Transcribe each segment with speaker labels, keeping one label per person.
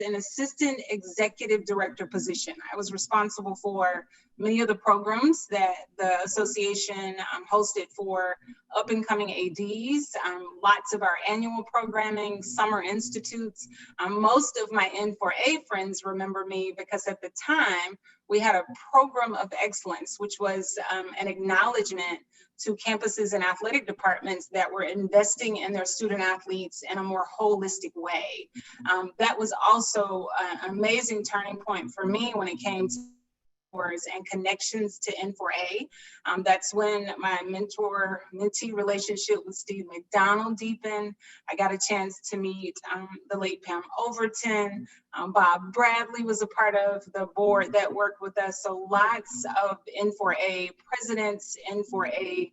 Speaker 1: an assistant executive director position. I was responsible for many of the programs that the association hosted for up and coming ADs, lots of our annual programming, summer institutes. Most of my N4A friends remember me because at the time we had a program of excellence, which was an acknowledgement to campuses and athletic departments that were investing in their student athletes in a more holistic way. That was also an amazing turning point for me when it came to mentors and connections to N4A. That's when my mentor-mentee relationship with Steve McDonald deepened. I got a chance to meet the late Pam Overton. Bob Bradley was a part of the board that worked with us. So lots of N4A presidents, N4A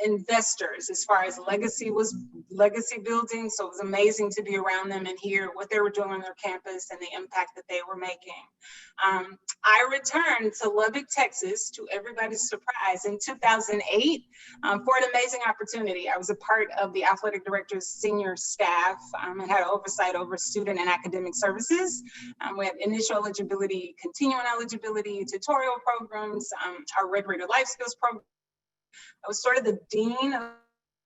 Speaker 1: investors as far as legacy building. So it was amazing to be around them and hear what they were doing on their campus and the impact that they were making. I returned to Lubbock, Texas, to everybody's surprise in 2008 for an amazing opportunity. I was a part of the athletic director's senior staff and had oversight over student and academic services. We had initial eligibility, continuing eligibility, tutorial programs, our Red Raider Life Skills program. I was sort of the dean of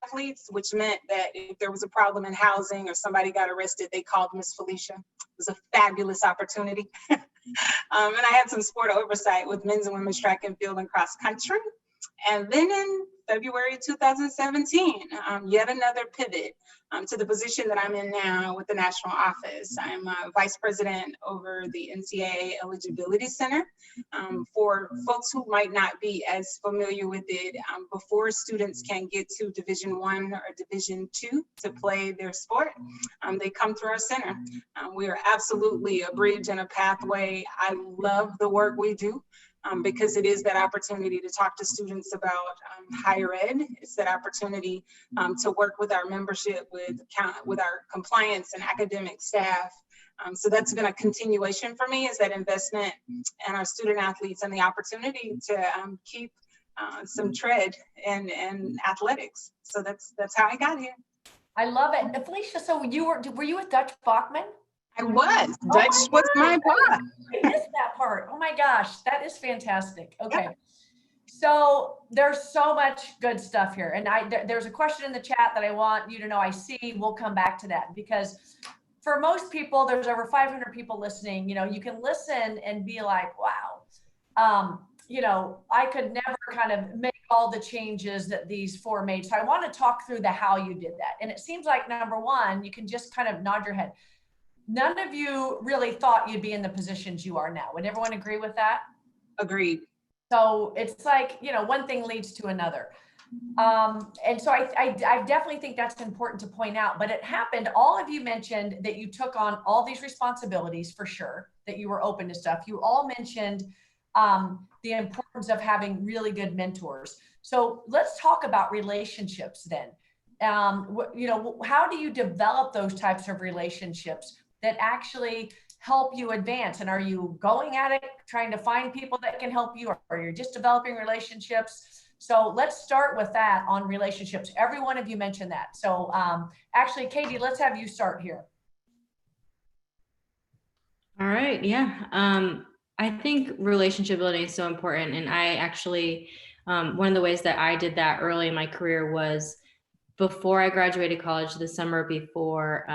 Speaker 1: athletes, which meant that if there was a problem in housing or somebody got arrested, they called Miss Felicia. It was a fabulous opportunity. And I had some sport oversight with men's and women's track and field and cross country. And then in February 2017, yet another pivot to the position that I'm in now with the national office. I'm vice president over the NCAA Eligibility Center. For folks who might not be as familiar with it, before students can get to Division I or Division II to play their sport, they come through our center. We are absolutely a bridge and a pathway. I love the work we do. Because it is that opportunity to talk to students about higher ed. It's that opportunity to work with our membership, with our compliance and academic staff. So that's been a continuation for me, is that investment in our student athletes and the opportunity to keep some tread in athletics. So that's how I got here.
Speaker 2: I love it. Felicia, so were you with Dutch Bachman?
Speaker 1: I was. Dutch was my boss.
Speaker 2: I missed that part. Oh my gosh, that is fantastic. Okay. Yeah. So there's so much good stuff here. And there's a question in the chat that I want you to know I see. We'll come back to that because for most people, there's over 500 people listening. You know, you can listen and be like, wow, you know, I could never kind of make all the changes that these four made. So I want to talk through the how you did that. And it seems like number one, you can just kind of nod your head. None of you really thought you'd be in the positions you are now. Would everyone agree with that?
Speaker 1: Agreed.
Speaker 2: So it's like, you know, one thing leads to another. And so I definitely think that's important to point out, but it happened. All of you mentioned that you took on all these responsibilities for sure, that you were open to stuff. You all mentioned the importance of having really good mentors. So let's talk about relationships then. You know, how do you develop those types of relationships that actually help you advance? And are you going at it, trying to find people that can help you, or you're just developing relationships? So let's start with that on relationships. Every one of you mentioned that. So actually, Katie, let's have you start here.
Speaker 3: All right, yeah. I think relationship building is so important. And I actually, one of the ways that I did that early in my career was before I graduated college, the summer before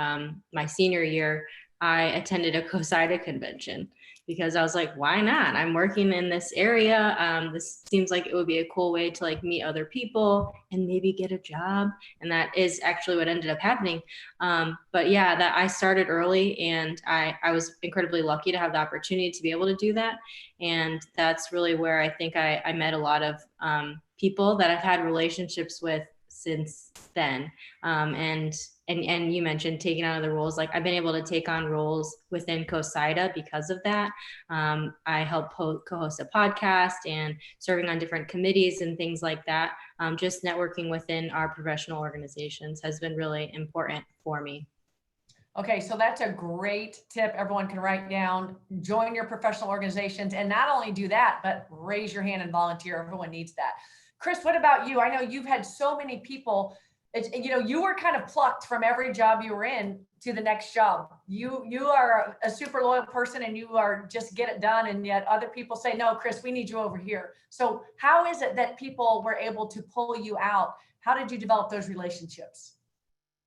Speaker 3: my senior year, I attended a COSIDA convention because I was like, why not? I'm working in this area. This seems like it would be a cool way to like meet other people and maybe get a job. And that is actually what ended up happening. But yeah, that I started early and I was incredibly lucky to have the opportunity to be able to do that. And that's really where I think I met a lot of people that I've had relationships with since then. And you mentioned taking on other roles. Like I've been able to take on roles within COSIDA because of that. I help co-host a podcast and serving on different committees and things like that. Just networking within our professional organizations has been really important for me.
Speaker 2: Okay, so that's a great tip everyone can write down. Join your professional organizations, and not only do that, but raise your hand and volunteer. Everyone needs that. Chris, what about you? I know you've had so many people It's, you know, you were kind of plucked from every job you were in to the next job. You are a super loyal person and you are just get it done. And yet other people say, no, Chris, we need you over here. So how is it that people were able to pull you out? How did you develop those relationships?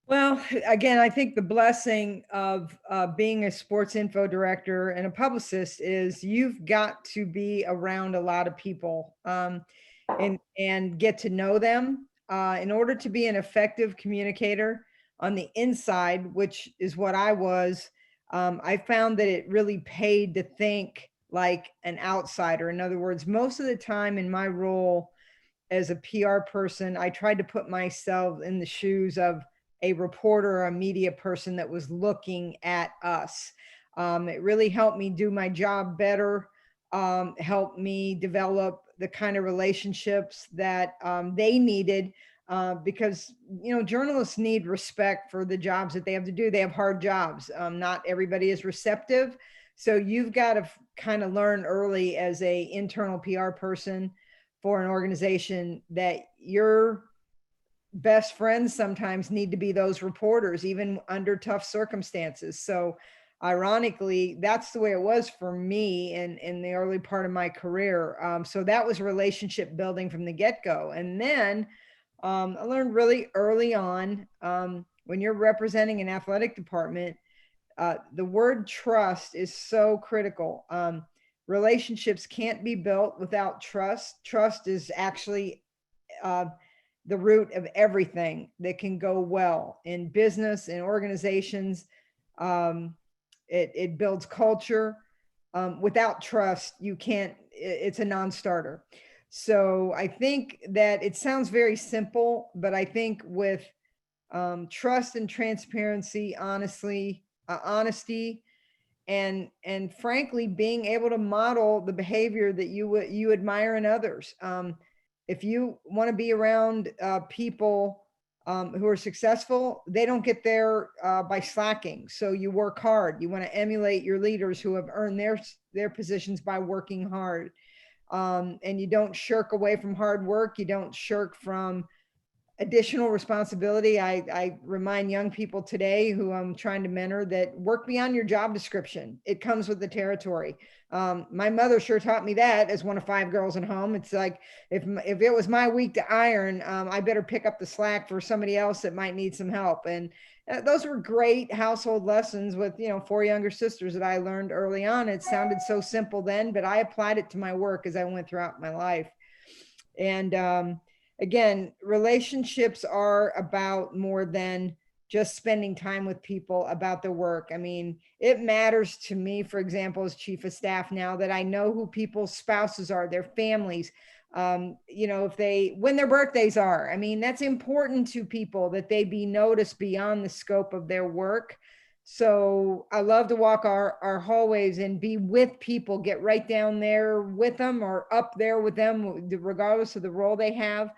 Speaker 4: Well, again, I think the blessing of being a sports info director and a publicist is you've got to be around a lot of people and get to know them in order to be an effective communicator on the inside, which is what I was. I found that it really paid to think like an outsider. In other words, most of the time in my role as a PR person, I tried to put myself in the shoes of a reporter or a media person that was looking at us. It really helped me do my job better, helped me develop the kind of relationships that they needed because, you know, journalists need respect for the jobs that they have to do. They have hard jobs. Not everybody is receptive. So you've got to kind of learn early as a internal PR person for an organization that your best friends sometimes need to be those reporters, even under tough circumstances. So ironically, that's the way it was for me in the early part of my career. So that was relationship building from the get-go. And then I learned really early on, when you're representing an athletic department, the word trust is so critical. Relationships can't be built without trust. Trust is actually the root of everything that can go well in business and organizations. It builds culture. Without trust, you can't, it's a non-starter. So I think that it sounds very simple, but I think with trust and transparency, honesty, and frankly, being able to model the behavior that you admire in others. If you want to be around people who are successful, they don't get there by slacking. So you work hard. You want to emulate your leaders who have earned their positions by working hard. And you don't shirk away from hard work. You don't shirk from additional responsibility. I remind young people today who I'm trying to mentor that work beyond your job description. It comes with the territory. My mother sure taught me that as one of 5 girls at home. It's like, if it was my week to iron, I better pick up the slack for somebody else that might need some help. And those were great household lessons with, 4 younger sisters that I learned early on. It sounded so simple then, but I applied it to my work as I went throughout my life. And again, relationships are about more than just spending time with people about their work. I mean, it matters to me, for example, as chief of staff now, that I know who people's spouses are, their families, when their birthdays are. I mean, that's important to people that they be noticed beyond the scope of their work. So I love to walk our hallways and be with people, get right down there with them or up there with them, regardless of the role they have.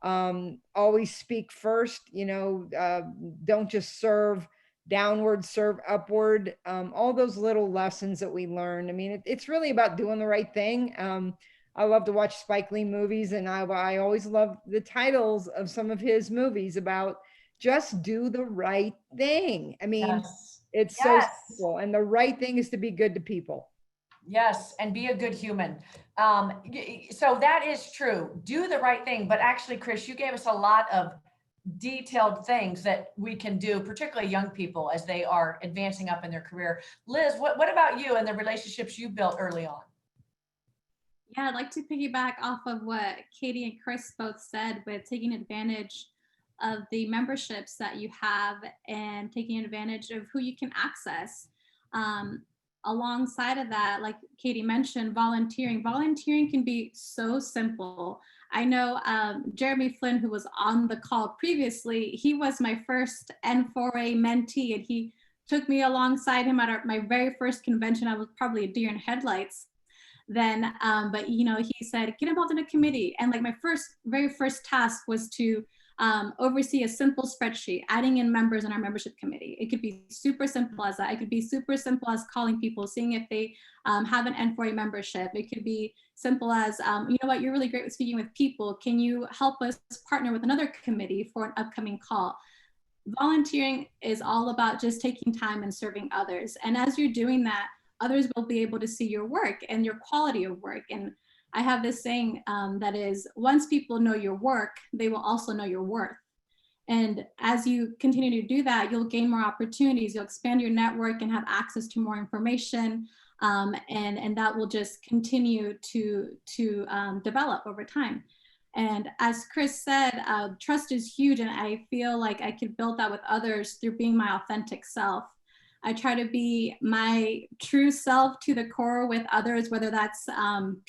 Speaker 4: Always speak first, don't just serve downward, serve upward. All those little lessons that we learn. I mean, it's really about doing the right thing. I love to watch Spike Lee movies, and I always love the titles of some of his movies about just do the right thing. I mean,
Speaker 2: Yes.
Speaker 4: it's so simple, and the right thing is to be good to people.
Speaker 2: Yes, and be a good human. So that is true. Do the right thing. But actually, Chris, you gave us a lot of detailed things that we can do, particularly young people as they are advancing up in their career. Liz, what about you and the relationships you built early on?
Speaker 5: Yeah, I'd like to piggyback off of what Katie and Chris both said with taking advantage of the memberships that you have and taking advantage of who you can access. Alongside of that, like Katie mentioned, volunteering can be so simple. I know Jeremy Flynn, who was on the call previously, he was my first N4A mentee, and he took me alongside him at my very first convention. I was probably a deer in headlights then, but he said, get involved in a committee. And like my very first task was to oversee a simple spreadsheet, adding in members in our membership committee. It could be super simple as that. It could be super simple as calling people, seeing if they have an N4A membership. It could be simple as, you know what, you're really great with speaking with people. Can you help us partner with another committee for an upcoming call? Volunteering is all about just taking time and serving others. And as you're doing that, others will be able to see your work and your quality of work. And I have this saying that is, once people know your work, they will also know your worth. And as you continue to do that, you'll gain more opportunities, you'll expand your network and have access to more information. And that will just continue to develop over time. And as Chris said, trust is huge. And I feel like I could build that with others through being my authentic self. I try to be my true self to the core with others, whether that's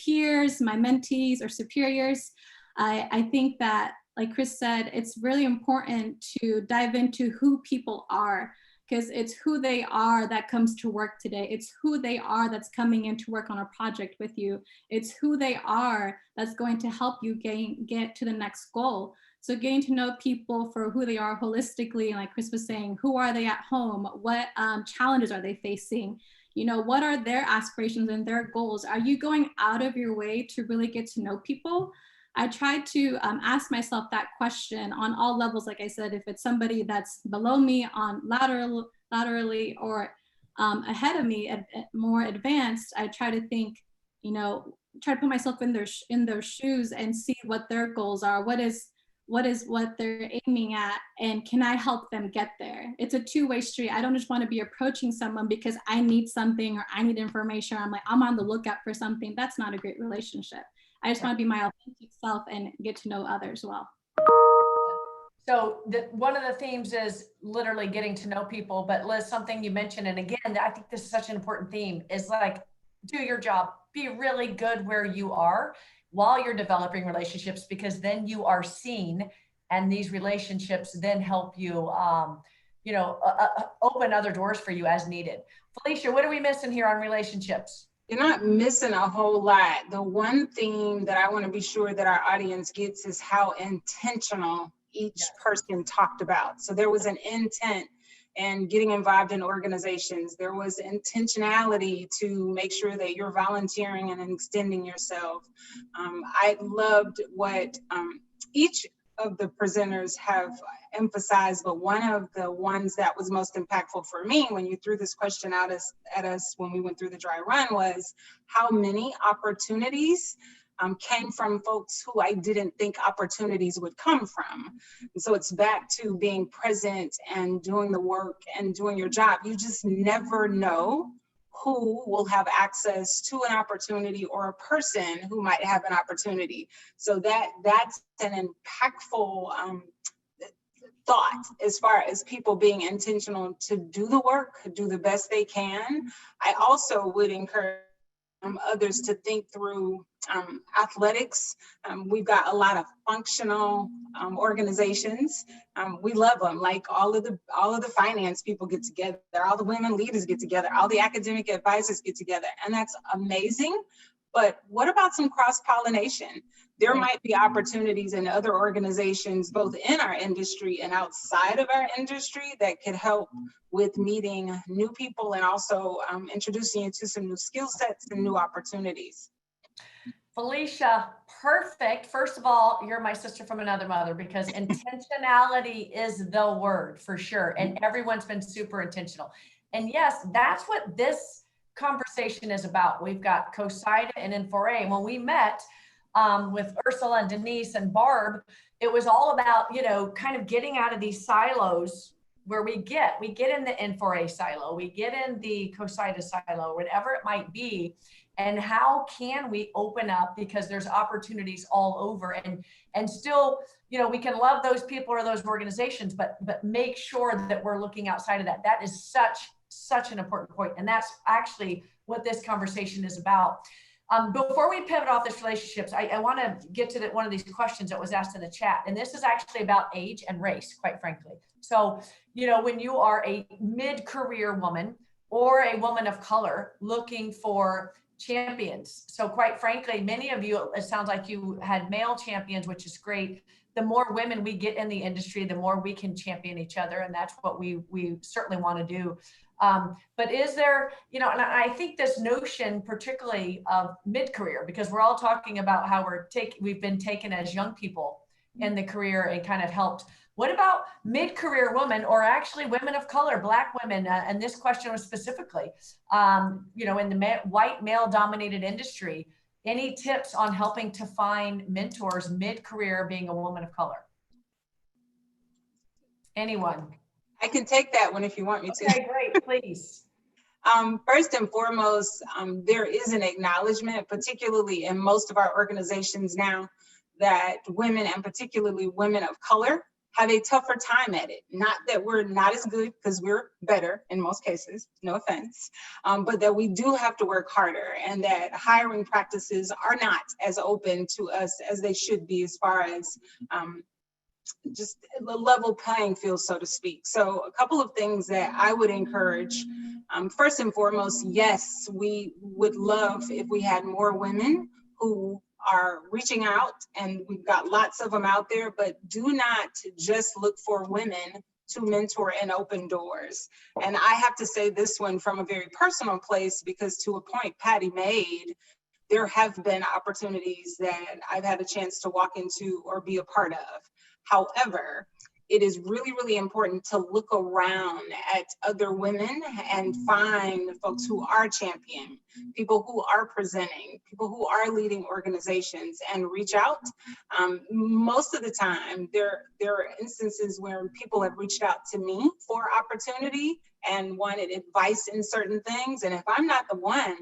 Speaker 5: peers, my mentees, or superiors. I think that, like Chris said, it's really important to dive into who people are, because it's who they are that comes to work today. It's who they are that's coming in to work on a project with you. It's who they are that's going to help you get to the next goal. So getting to know people for who they are holistically, and like Chris was saying, who are they at home? What challenges are they facing? You know, what are their aspirations and their goals? Are you going out of your way to really get to know people? I try to ask myself that question on all levels. Like I said, if it's somebody that's below me on laterally or ahead of me, more advanced, I try to think, you know, try to put myself in their shoes and see what their goals are. What they're aiming at, and can I help them get there? It's a two-way street. I don't just want to be approaching someone because I need something or I need information. I'm on the lookout for something. That's not a great relationship. I just want to be my authentic self and get to know others well.
Speaker 2: So one of the themes is literally getting to know people, but Liz, something you mentioned, and again, I think this is such an important theme, is like, do your job, be really good where you are while you're developing relationships, because then you are seen, and these relationships then help you, open other doors for you as needed. Felicia, what are we missing here on relationships?
Speaker 1: You're not missing a whole lot. The one thing that I want to be sure that our audience gets is how intentional each person talked about. So there was an intent in getting involved in organizations. There was intentionality to make sure that you're volunteering and extending yourself. I loved what each of the presenters have emphasized, but one of the ones that was most impactful for me when you threw this question out at us when we went through the dry run was how many opportunities came from folks who I didn't think opportunities would come from. And so it's back to being present and doing the work and doing your job. You just never know who will have access to an opportunity or a person who might have an opportunity. So that's an impactful thought as far as people being intentional to do the work, do the best they can. I also would encourage others to think through athletics. We've got a lot of functional organizations. We love them. Like all of the finance people get together, all the women leaders get together, all the academic advisors get together, and that's amazing. But what about some cross-pollination? There might be opportunities in other organizations, both in our industry and outside of our industry, that could help with meeting new people and also introducing you to some new skill sets and new opportunities.
Speaker 2: Felicia, perfect. First of all, you're my sister from another mother, because intentionality is the word for sure. And everyone's been super intentional. And yes, that's what this conversation is about. We've got COSIDA and N4A. When we met with Ursula and Denise and Barb, it was all about, kind of getting out of these silos where we get in the N4A silo, we get in the COSIDA silo, whatever it might be. And how can we open up, because there's opportunities all over, and still, we can love those people or those organizations, but make sure that we're looking outside of that. That is such an important point. And that's actually what this conversation is about. Before we pivot off this relationships, I want to get to one of these questions that was asked in the chat. And this is actually about age and race, quite frankly. So, when you are a mid-career woman or a woman of color looking for champions. So quite frankly, many of you, it sounds like you had male champions, which is great. the more women we get in the industry, the more we can champion each other. And that's what we certainly want to do. But is there, you know, and I think this notion, particularly of mid-career, because we're all talking about how we've been taken as young people in the career and kind of helped. What about mid-career women, or actually women of color, Black women? And this question was specifically, you know, in the white male-dominated industry. Any tips on helping to find mentors mid-career being a woman of color? Anyone?
Speaker 1: I can take that one if you want me to.
Speaker 2: Okay, great, please.
Speaker 1: First and foremost, there is an acknowledgement, particularly in most of our organizations now, that women, and particularly women of color, have a tougher time at it. Not that we're not as good, because we're better in most cases, no offense, but that we do have to work harder, and that hiring practices are not as open to us as they should be, as far as just the level playing field, so to speak. So a couple of things that I would encourage. First and foremost, yes, we would love if we had more women who are reaching out, and we've got lots of them out there, but do not just look for women to mentor and open doors. And I have to say this one from a very personal place, because to a point Patty made, there have been opportunities that I've had a chance to walk into or be a part of. However, it is really, really important to look around at other women and find folks who are champion, people who are presenting, people who are leading organizations, and reach out. Most of the time, there are instances where people have reached out to me for opportunity and wanted advice in certain things. And if I'm not the one,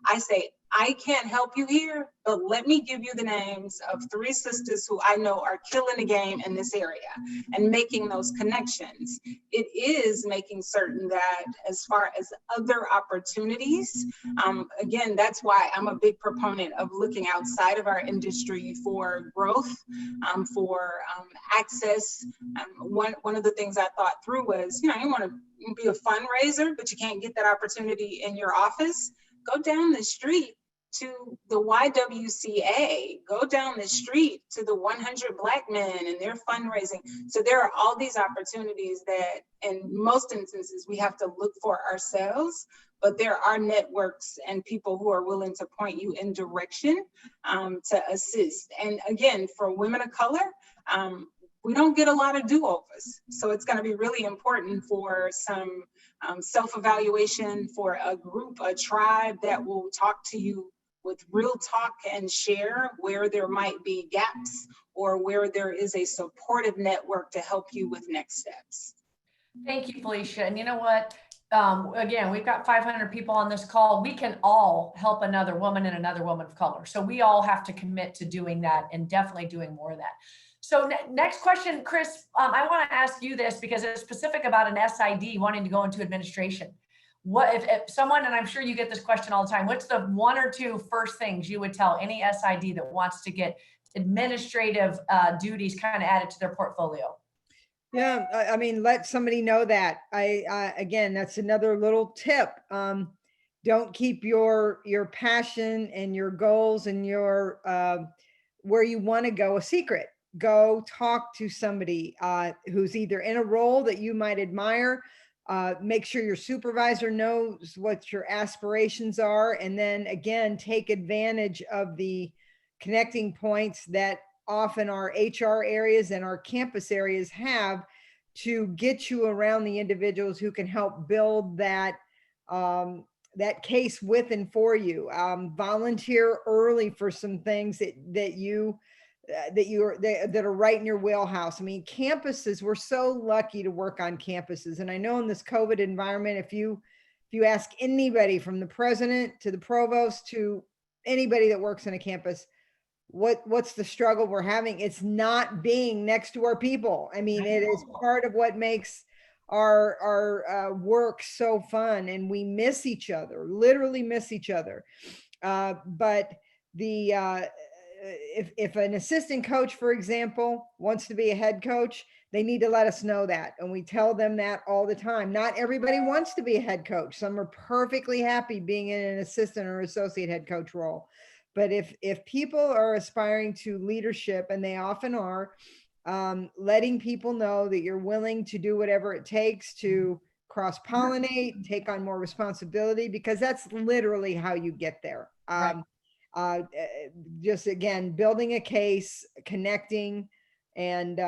Speaker 1: I say, I can't help you here, but let me give you the names of 3 sisters who I know are killing the game in this area, and making those connections. It is making certain that as far as other opportunities, again, that's why I'm a big proponent of looking outside of our industry for growth, for access. One of the things I thought through was, you know, you want to be a fundraiser, but you can't get that opportunity in your office. Go down the street to the YWCA, go down the street to the 100 Black Men and their fundraising. So there are all these opportunities that in most instances we have to look for ourselves, but there are networks and people who are willing to point you in direction to assist. And again, for women of color, we don't get a lot of do-overs. So it's going to be really important for some self-evaluation, for a group, a tribe that will talk to you with real talk and share where there might be gaps, or where there is a supportive network to help you with next steps.
Speaker 2: Thank you, Felicia. And you know what? Again, we've got 500 people on this call. We can all help another woman and another woman of color. So we all have to commit to doing that, and definitely doing more of that. So next question, Chris, I want to ask you this because it's specific about an SID wanting to go into administration. What if someone, and I'm sure you get this question all the time, what's the 1 or 2 first things you would tell any SID that wants to get administrative duties kind of added to their portfolio?
Speaker 4: Yeah, I mean, let somebody know that. Again, that's another little tip. Don't keep your passion and your goals and your where you want to go a secret. Go talk to somebody who's either in a role that you might admire. Make sure your supervisor knows what your aspirations are, and then again, take advantage of the connecting points that often our HR areas and our campus areas have to get you around the individuals who can help build that that case with and for you. Volunteer early for some things that are right in your wheelhouse. I mean, campuses, we're so lucky to work on campuses. And I know in this COVID environment, if you ask anybody from the president to the provost to anybody that works in a campus, what's the struggle we're having? It's not being next to our people. I mean, it is part of what makes our work so fun, and we miss each other, literally miss each other. But the if an assistant coach, for example, wants to be a head coach, they need to let us know that. And we tell them that all the time. Not everybody wants to be a head coach. Some are perfectly happy being in an assistant or associate head coach role. But if people are aspiring to leadership, and they often are, letting people know that you're willing to do whatever it takes to cross-pollinate, take on more responsibility, because that's literally how you get there.
Speaker 2: Right.
Speaker 4: Just again, building a case, connecting, and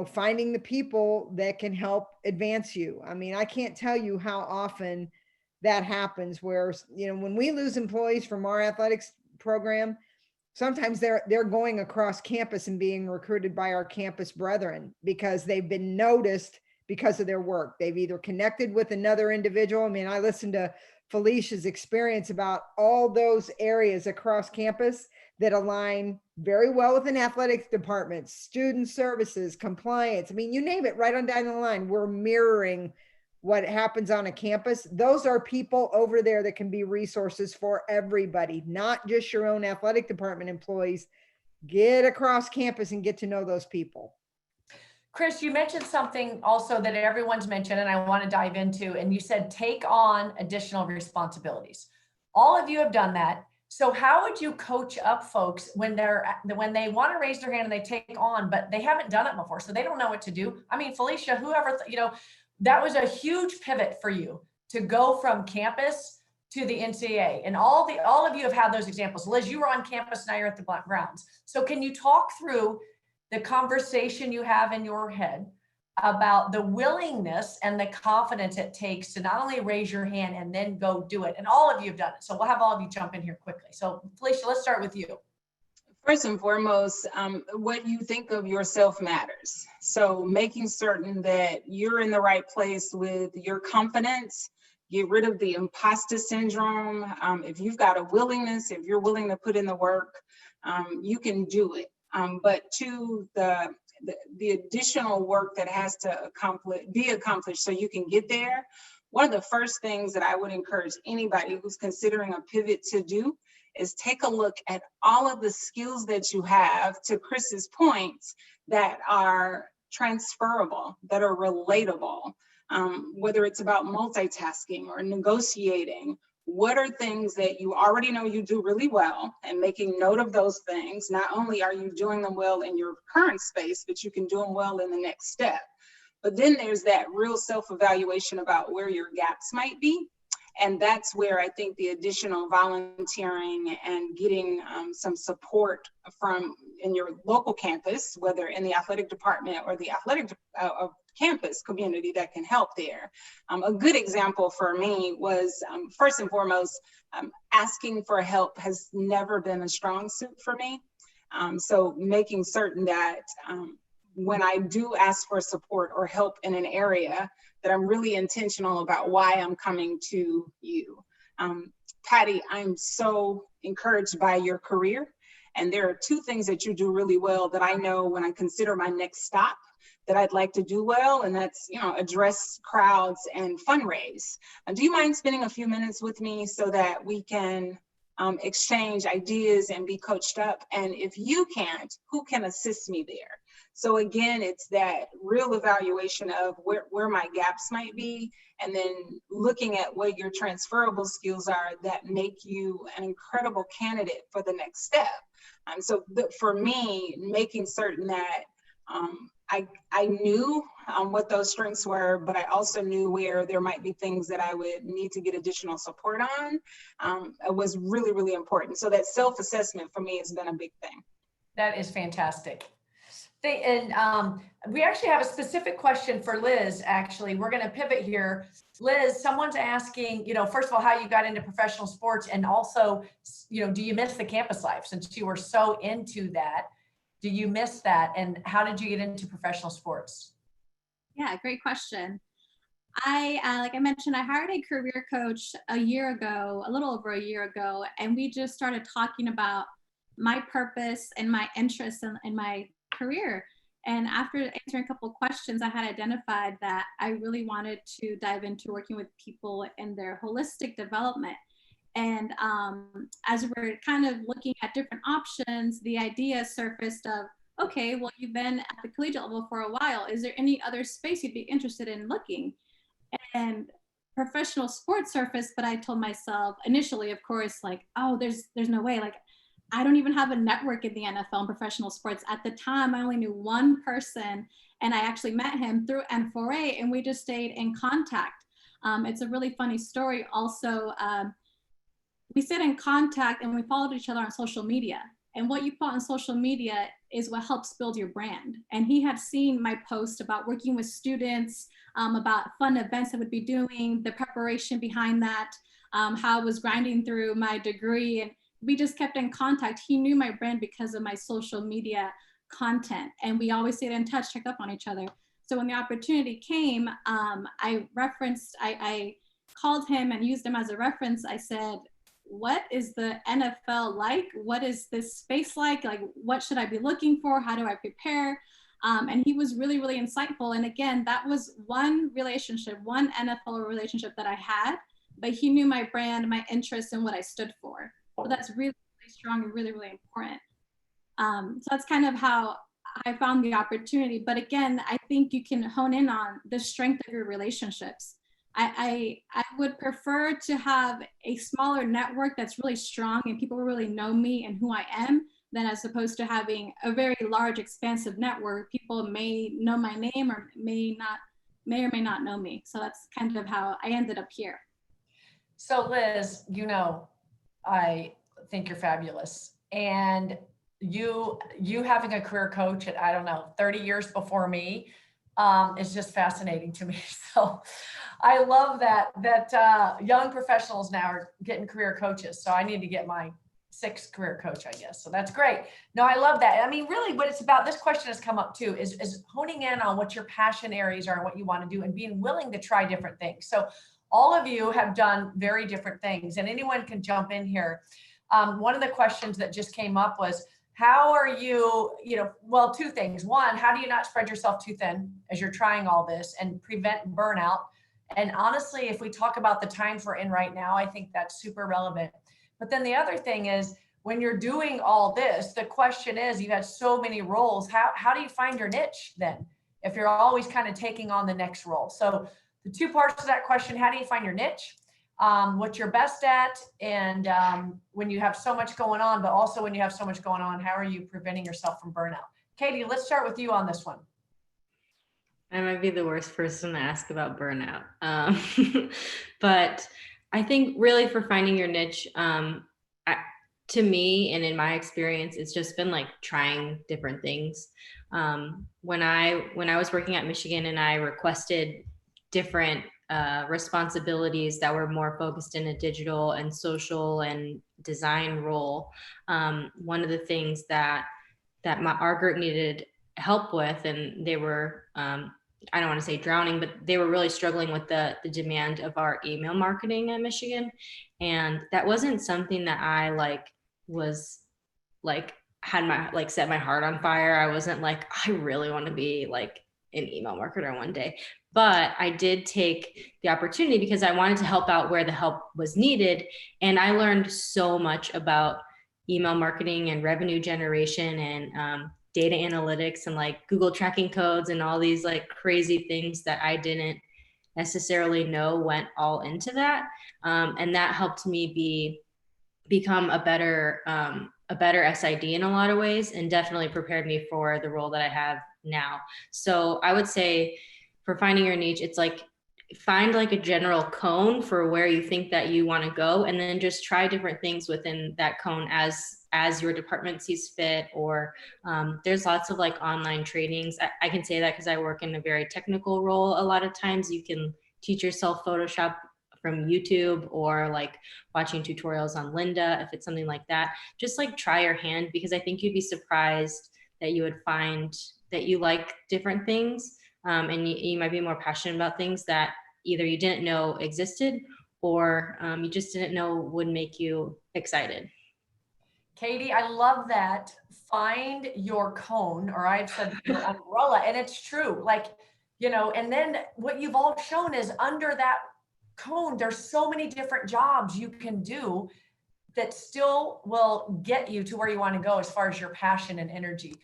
Speaker 4: finding the people that can help advance you. I mean, I can't tell you how often that happens where, when we lose employees from our athletics program, sometimes they're going across campus and being recruited by our campus brethren because they've been noticed because of their work. They've either connected with another individual. I mean, I listened to Felicia's experience about all those areas across campus that align very well with an athletics department, student services, compliance. I mean, you name it, right on down the line. We're mirroring what happens on a campus. Those are people over there that can be resources for everybody, not just your own athletic department employees. Get across campus and get to know those people.
Speaker 2: Chris, you mentioned something also that everyone's mentioned and I want to dive into, and you said take on additional responsibilities. All of you have done that. So how would you coach up folks when they want to raise their hand and they take on, but they haven't done it before, so they don't know what to do? I mean, Felicia, whoever, that was a huge pivot for you to go from campus to the NCAA, and all of you have had those examples. Liz, you were on campus, now you're at the grounds. So can you talk through the conversation you have in your head about the willingness and the confidence it takes to not only raise your hand and then go do it? And all of you have done it. So we'll have all of you jump in here quickly. So Felicia, let's start with you.
Speaker 1: First and foremost, what you think of yourself matters. So making certain that you're in the right place with your confidence, get rid of the imposter syndrome. If you've got a willingness, if you're willing to put in the work, you can do it. But to the additional work that has to be accomplished so you can get there, one of the first things that I would encourage anybody who's considering a pivot to do is take a look at all of the skills that you have, to Chris's points, that are transferable, that are relatable, whether it's about multitasking or negotiating. What are things that you already know you do really well, and making note of those things. Not only are you doing them well in your current space, but you can do them well in the next step. But then there's that real self-evaluation about where your gaps might be. And that's where I think the additional volunteering and getting some support from in your local campus, whether in the athletic department or the athletic campus community, that can help there. A good example for me was, first and foremost, asking for help has never been a strong suit for me. So making certain that when I do ask for support or help in an area, that I'm really intentional about why I'm coming to you. Patty, I'm so encouraged by your career. And there are two things that you do really well that I know when I consider my next stop that I'd like to do well, and that's, address crowds and fundraise. Do you mind spending a few minutes with me so that we can exchange ideas and be coached up? And if you can't, who can assist me there? So again, it's that real evaluation of where my gaps might be, and then looking at what your transferable skills are that make you an incredible candidate for the next step. So for me, making certain that I knew what those strengths were, but I also knew where there might be things that I would need to get additional support on. It was really, really important. So that self-assessment for me has been a big thing.
Speaker 2: That is fantastic. And we actually have a specific question for Liz. Actually, we're going to pivot here. Liz, someone's asking, first of all, how you got into professional sports, and also, do you miss the campus life since you were so into that? Do you miss that? And how did you get into professional sports?
Speaker 5: Yeah, great question. Like I mentioned, I hired a career coach a little over a year ago, and we just started talking about my purpose and my interests in my career. And after answering a couple of questions, I had identified that I really wanted to dive into working with people in their holistic development. And as we're kind of looking at different options, the idea surfaced of, okay, well, you've been at the collegiate level for a while. Is there any other space you'd be interested in looking? And professional sports surfaced, but I told myself initially, of course, like, oh, there's no way. Like, I don't even have a network in the NFL and professional sports. At the time, I only knew one person, and I actually met him through N4A, and we just stayed in contact. It's a really funny story. Also, we stayed in contact and we followed each other on social media. And what you put on social media is what helps build your brand. And he had seen my post about working with students, about fun events I would be doing, the preparation behind that, how I was grinding through my degree. And we just kept in contact. He knew my brand because of my social media content. And we always stayed in touch, checked up on each other. So when the opportunity came, I called him and used him as a reference. I said, what is the NFL like? What is this space like? Like, what should I be looking for? How do I prepare? And he was really, really insightful. And again, that was one relationship, one NFL relationship that I had, but he knew my brand, my interests, and what I stood for. So that's really, really strong and really, really important. So that's kind of how I found the opportunity. But again, I think you can hone in on the strength of your relationships. I would prefer to have a smaller network that's really strong and people really know me and who I am, than as opposed to having a very large, expansive network. People may know my name or may or may not know me. So that's kind of how I ended up here.
Speaker 2: So Liz, you know, I think you're fabulous. And you having a career coach at, I don't know, 30 years before me, is just fascinating to me. So I love that young professionals now are getting career coaches. So I need to get my 6th career coach, I guess. So that's great. No, I love that. I mean, really what it's about, this question has come up too, is honing in on what your passion areas are and what you want to do and being willing to try different things. So all of you have done very different things and anyone can jump in here. One of the questions that just came up was, how are you, well, 2 things. One, how do you not spread yourself too thin as you're trying all this and prevent burnout? And honestly, if we talk about the times we're in right now, I think that's super relevant. But then the other thing is, when you're doing all this, the question is, you have so many roles. How do you find your niche then? If you're always kind of taking on the next role. So the 2 parts to that question, how do you find your niche? What you're best at, and when you have so much going on, but also when you have so much going on, how are you preventing yourself from burnout? Katie, let's start with you on this one.
Speaker 3: I might be the worst person to ask about burnout. But I think really for finding your niche, to me and in my experience, it's just been like trying different things. When I was working at Michigan and I requested different responsibilities that were more focused in a digital and social and design role, one of the things that our group needed help with, and they were I don't want to say drowning, but they were really struggling with the demand of our email marketing at Michigan. And that wasn't something that I had set my heart on fire. I wasn't like, I really want to be like an email marketer one day. But I did take the opportunity because I wanted to help out where the help was needed. And I learned so much about email marketing and revenue generation and data analytics and like Google tracking codes and all these like crazy things that I didn't necessarily know went all into that. And that helped me become a better SID in a lot of ways, and definitely prepared me for the role that I have now. So I would say for finding your niche, it's like find like a general cone for where you think that you want to go, and then just try different things within that cone as your department sees fit. Or there's lots of like online trainings. I can say that because I work in a very technical role. A lot of times you can teach yourself Photoshop from YouTube, or like watching tutorials on Lynda, if it's something like that. Just like try your hand, because I think you'd be surprised that you would find that you like different things, and you might be more passionate about things that either you didn't know existed, or you just didn't know would make you excited.
Speaker 2: Katie, I love that. Find your cone, or I've said your umbrella, and it's true. Like, and then what you've all shown is under that cone, there's so many different jobs you can do that still will get you to where you want to go as far as your passion and energy.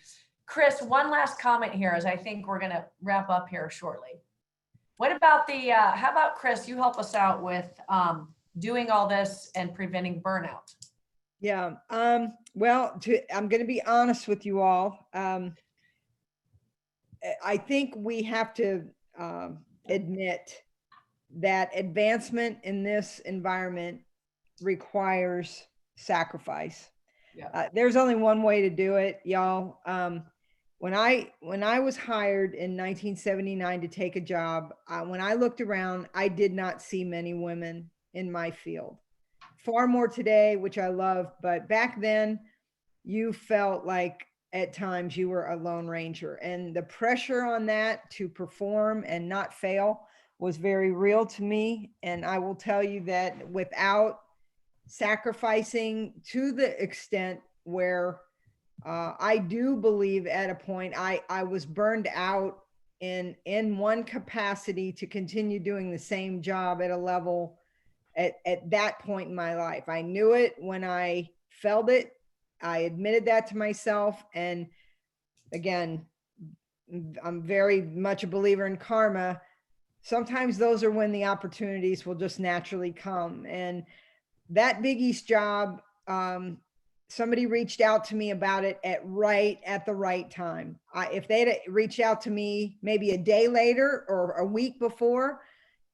Speaker 2: Chris, one last comment here, as I think we're going to wrap up here shortly. What about how about Chris, you help us out with doing all this and preventing burnout?
Speaker 4: Yeah. Well, I'm going to be honest with you all. I think we have to admit that advancement in this environment requires sacrifice.
Speaker 2: Yeah.
Speaker 4: There's only one way to do it, y'all. When I was hired in 1979 to take a job, when I looked around, I did not see many women in my field. Far more today, which I love, but back then you felt like at times you were a lone ranger, and the pressure on that to perform and not fail was very real to me. And I will tell you that without sacrificing to the extent where I do believe at a point I was burned out in one capacity to continue doing the same job at a level at that point in my life. I knew it when I felt it. I admitted that to myself. And again, I'm very much a believer in karma. Sometimes those are when the opportunities will just naturally come. And that Big East job, somebody reached out to me about it at the right time. If they'd reached out to me maybe a day later or a week before,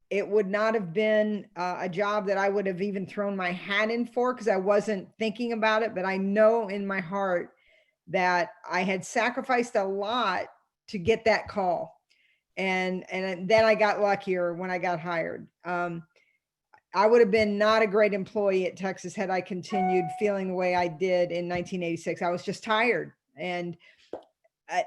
Speaker 4: it would not have been a job that I would have even thrown my hat in for, because I wasn't thinking about it. But I know in my heart that I had sacrificed a lot to get that call. And then I got luckier when I got hired. I would have been not a great employee at Texas had I continued feeling the way I did in 1986. I was just tired. And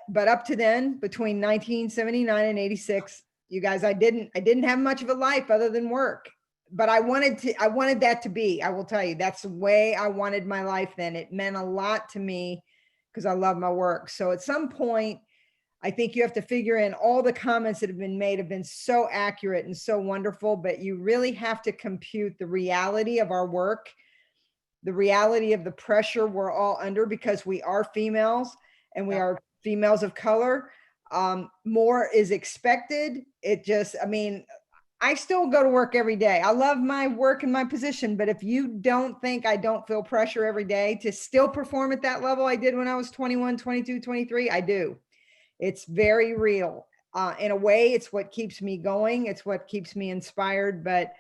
Speaker 4: but up to then, between 1979 and 86, you guys, I didn't have much of a life other than work. But I wanted that to be, I will tell you, that's the way I wanted my life then. It meant a lot to me because I love my work. So at some point, I think you have to figure in all the comments that have been made have been so accurate and so wonderful, but you really have to compute the reality of our work, the reality of the pressure we're all under because we are females and we are females of color. More is expected. I still go to work every day. I love my work and my position, but if you don't think I don't feel pressure every day to still perform at that level I did when I was 21, 22, 23, I do. It's very real. In a way, it's what keeps me going. It's what keeps me inspired. But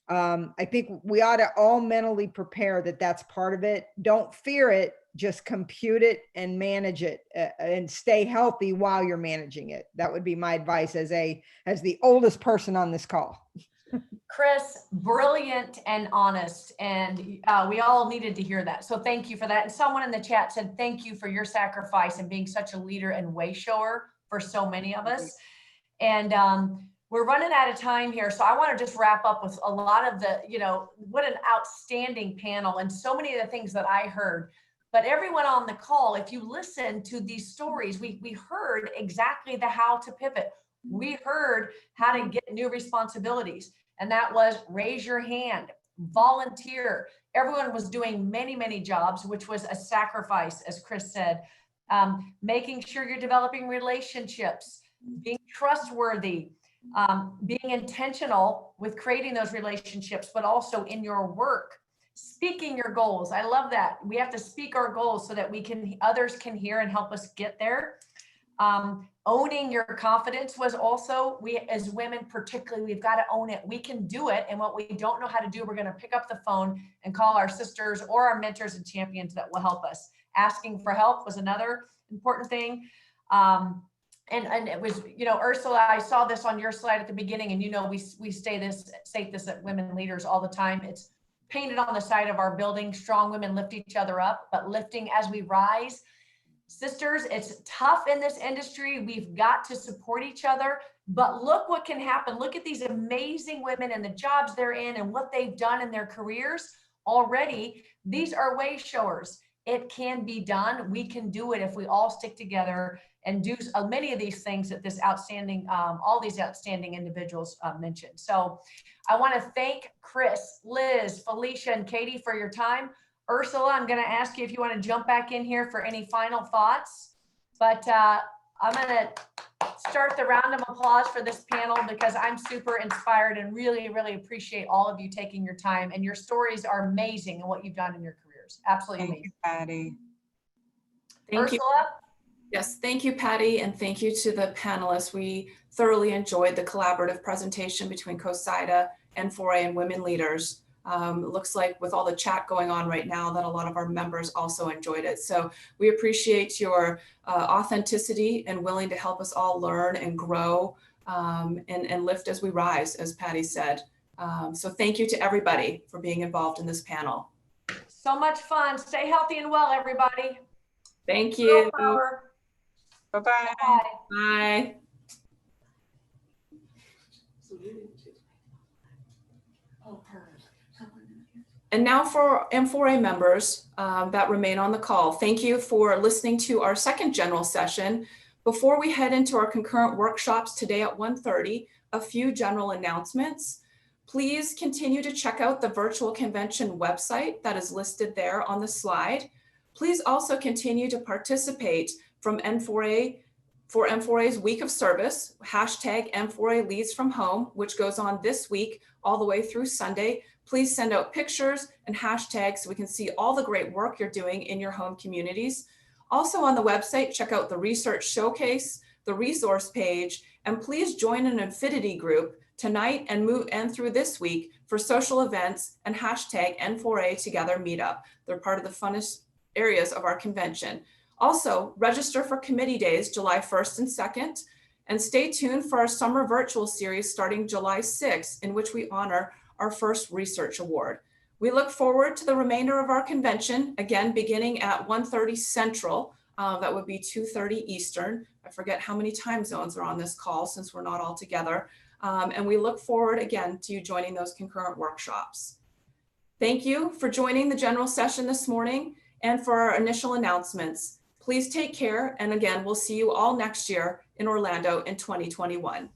Speaker 4: I think we ought to all mentally prepare that that's part of it. Don't fear it. Just compute it and manage it and stay healthy while you're managing it. That would be my advice as the oldest person on this call.
Speaker 2: Chris, brilliant and honest. And we all needed to hear that. So thank you for that. And someone in the chat said, thank you for your sacrifice and being such a leader and way shower for so many of us. And we're running out of time here. So I want to just wrap up with a lot of the, what an outstanding panel and so many of the things that I heard. But everyone on the call, if you listen to these stories, we heard exactly the how to pivot. We heard how to get new responsibilities. And that was raise your hand, volunteer. Everyone was doing many, many jobs, which was a sacrifice, as Chris said. Making sure you're developing relationships, being trustworthy, being intentional with creating those relationships, but also in your work, speaking your goals. I love that. We have to speak our goals so that others can hear and help us get there. Owning your confidence was also, we as women particularly, we've got to own it. We can do it. And what we don't know how to do, we're going to pick up the phone and call our sisters or our mentors and champions that will help us. Asking for help was another important thing. And it was, Ursula, I saw this on your slide at the beginning, and we say this at Women Leaders all the time. It's painted on the side of our building. Strong women lift each other up, but lifting as we rise. Sisters, it's tough in this industry. We've got to support each other, but look what can happen. Look at these amazing women and the jobs they're in and what they've done in their careers already. These are way showers. It can be done. We can do it if we all stick together and do many of these things that all these outstanding individuals mentioned. So I want to thank Chris, Liz, Felicia, and Katie for your time. Ursula, I'm going to ask you if you want to jump back in here for any final thoughts, but I'm going to start the round of applause for this panel because I'm super inspired and really, really appreciate all of you taking your time, and your stories are amazing and what you've done in your careers. leaders. Absolutely
Speaker 1: Thank
Speaker 2: amazing.
Speaker 1: you, Patty.
Speaker 6: Thank you.
Speaker 2: Ursula?
Speaker 6: Yes, thank you, Patty, and thank you to the panelists. We thoroughly enjoyed the collaborative presentation between COSIDA, N4A, and women leaders. It looks like with all the chat going on right now that a lot of our members also enjoyed it. So we appreciate your authenticity and willing to help us all learn and grow and lift as we rise, as Patty said. So thank you to everybody for being involved in this panel.
Speaker 2: So much fun. Stay healthy and well, everybody.
Speaker 6: Thank
Speaker 2: Girl
Speaker 6: you.
Speaker 2: power.
Speaker 1: Bye-bye.
Speaker 2: Bye.
Speaker 6: Bye. And now for M4A members that remain on the call, thank you for listening to our second general session. Before we head into our concurrent workshops today at 1:30, a few general announcements. Please continue to check out the virtual convention website that is listed there on the slide. Please also continue to participate from N4A for M4A's Week of Service, hashtag M4A Leads from Home, which goes on this week all the way through Sunday. Please send out pictures and hashtags so we can see all the great work you're doing in your home communities. Also on the website, check out the research showcase, the resource page, and please join an affinity group tonight and through this week for social events and hashtag N4A Together Meetup. They're part of the funnest areas of our convention. Also, register for committee days July 1st and 2nd, and stay tuned for our summer virtual series starting July 6th, in which we honor our first research award. We look forward to the remainder of our convention, again, beginning at 1:30 Central. That would be 2:30 Eastern. I forget how many time zones are on this call since we're not all together. And we look forward again to you joining those concurrent workshops. Thank you for joining the general session this morning and for our initial announcements. Please take care. And again, we'll see you all next year in Orlando in 2021.